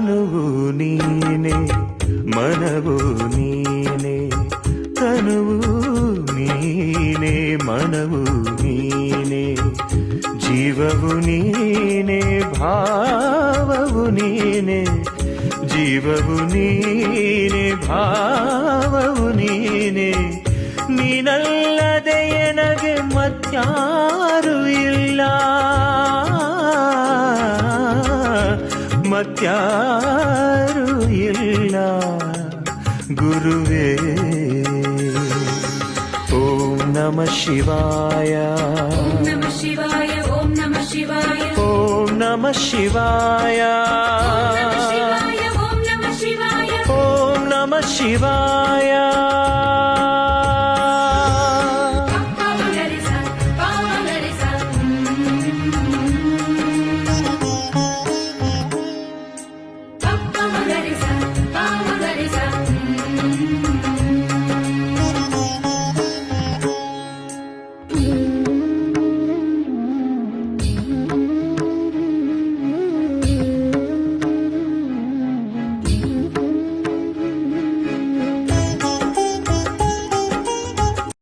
ತನುವು ನೀನೆ ಮನವು ನೀನೆ ತನುವು ನೀನೆ ಮನವು ನೀನೆ ಜೀವವು ನೀನೆ ಭಾವವು ನೀನೆ ಜೀವವು ನೀನೆ ಭಾವವು ನೀನೆ ನೀನಲ್ಲದೆ ನನಗೆ ಮತ್ಯಾರು ಇಲ್ಲ ಮತ್ಯಾರು ಇಲ್ಲ ಗುರುವೇ ಓಂ ನಮಃ ಶಿವಾಯ ಓಂ ನಮಃ ಶಿವಾಯ ಓಂ ನಮಃ ಶಿವಾಯ ಓಂ ನಮಃ ಶಿವಾಯ ಓಂ ನಮಃ ಶಿವಾಯ ಓಂ ನಮಃ ಶಿವಾಯ ಓಂ ನಮಃ ಶಿವಾಯ